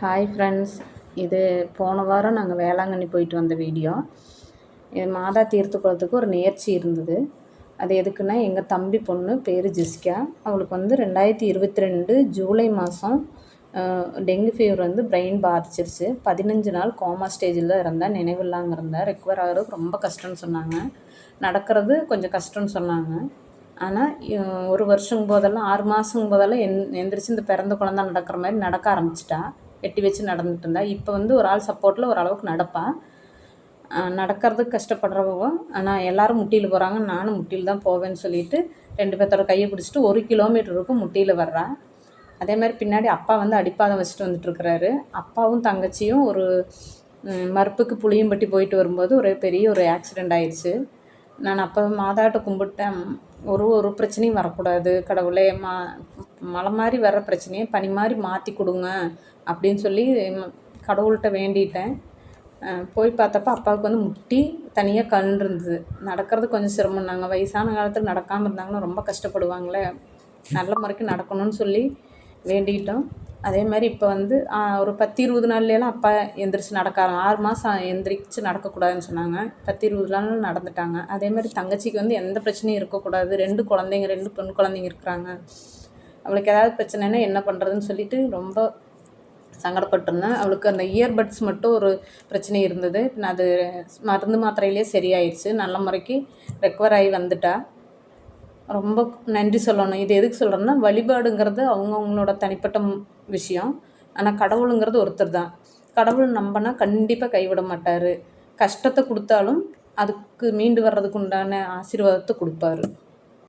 Hi friends, இது போன வாரம் நாங்கள் வேளாங்கண்ணி போயிட்டு வந்த வீடியோ. மாதா தீர்த்த குளத்துக்கு ஒரு நேர்ச்சி இருந்தது. அது எதுக்குன்னா, எங்கள் தம்பி பொண்ணு பேர் ஜெசிகா. அவளுக்கு 2022 ஜூலை மாதம் டெங்கு ஃபீவர் பிரெயின் பாதிச்சிருச்சு. 15 நாள் கோமா ஸ்டேஜில் தான் இருந்தால், நினைவில்லாமல் இருந்தால். ரெக்கவர் ஆகிறது ரொம்ப கஷ்டம்னு சொன்னாங்க. நடக்கிறது கொஞ்சம் கஷ்டம்னு சொன்னாங்க. ஆனால் 1 வருஷம் போதெல்லாம் 6 மாதம் போதெல்லாம் எந்திரிச்சு இந்த பிறந்த குழந்தை நடக்கிற மாதிரி நடக்க ஆரம்பிச்சிட்டா. எட்டி வச்சு நடந்துட்டு இருந்தா. இப்போ ஒரு ஆள் சப்போர்ட்டில் ஓரளவுக்கு நடப்பாள். நடக்கிறதுக்கு கஷ்டப்படுறவங்க. ஆனால் எல்லோரும் முட்டியில் போகிறாங்க, நானும் முட்டியில் தான் போவேன்னு சொல்லிட்டு 2 பேர்த்தோட கையை பிடிச்சிட்டு 1 கிலோமீட்டருக்கும் முட்டியில் வர்றா. அதே மாதிரி பின்னாடி அப்பா அடிப்பாதம் வச்சுட்டு வந்துட்டுருக்கிறாரு. அப்பாவும் தங்கச்சியும் ஒரு மறுப்புக்கு புளியம்பட்டி போயிட்டு வரும்போது பெரிய ஒரு ஆக்சிடெண்ட் ஆயிடுச்சு. நான் அப்போ மாதாட்ட கும்பிட்டேன், ஒரு பிரச்சனையும் வரக்கூடாது கடவுளே, மழை மாதிரி வர்ற பிரச்சனையை பனி மாதிரி மாற்றி கொடுங்க அப்படின்னு சொல்லி கடவுள்கிட்ட வேண்டிட்டேன். போய் பார்த்தப்ப அப்பாவுக்கு முட்டி தனியாக கண் இருந்தது. நடக்கிறது கொஞ்சம் சிரமம்னாங்க. வயசான காலத்தில் நடக்காமல் இருந்தாங்கன்னா ரொம்ப கஷ்டப்படுவாங்களே. நல்ல முறைக்கு நடக்கணும்னு சொல்லி வேண்டிக்கிட்டோம். அதே மாதிரி இப்போ ஒரு 10-20 நாள்லாம் அப்பா எந்திரிச்சு நடக்காங்க. 6 மாதம் எந்திரிச்சு நடக்கக்கூடாதுன்னு சொன்னாங்க. 10-20 நாள் நடந்துட்டாங்க. அதே மாதிரி தங்கச்சிக்கு எந்த பிரச்சனையும் இருக்கக்கூடாது. 2 குழந்தைங்க, 2 பெண் குழந்தைங்க இருக்கிறாங்க. அவளுக்கு ஏதாவது பிரச்சனைனா என்ன பண்ணுறதுன்னு சொல்லிட்டு ரொம்ப சங்கடப்பட்டிருந்தேன். அவளுக்கு அந்த இயர்பட்ஸ் மட்டும் ஒரு பிரச்சனை இருந்தது. அது மருந்து மாத்திரையிலே சரியாயிடுச்சு. நல்ல முறைக்கு ரெக்கவர் ஆகி வந்துட்டா. ரொம்ப நன்றி சொல்லணும். இது எதுக்கு சொல்கிறேன்னா, வழிபாடுங்கிறது அவங்கவுங்களோட தனிப்பட்ட விஷயம். ஆனால் கடவுளுங்கிறது ஒருத்தர் தான். கடவுள் நம்பினா கண்டிப்பாக கைவிட மாட்டார். கஷ்டத்தை கொடுத்தாலும் அதுக்கு மீண்டு வர்றதுக்கு உண்டான ஆசீர்வாதத்தை கொடுப்பாரு.